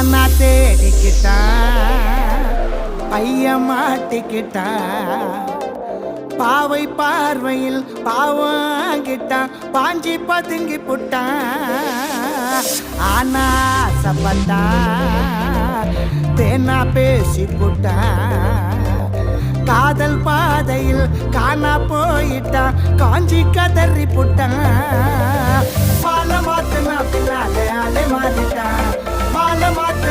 ஆனா தேடிக்கிட்டான் பையன் மாட்டிக்கிட்டான் பாவை பார்வையில் பாவாங்கிட்டான் பாஞ்சி பதுங்கி புட்டான் ஆனா ஆசைப்பட்டான் தேனா பேசி புட்டான் காதல் பாதையில் காணா போயிட்டான் காஞ்சி கதறி புட்டான் மாலை மாத்துனா பின்னாலே அலை மாறிட்டான் மாலை மாத்து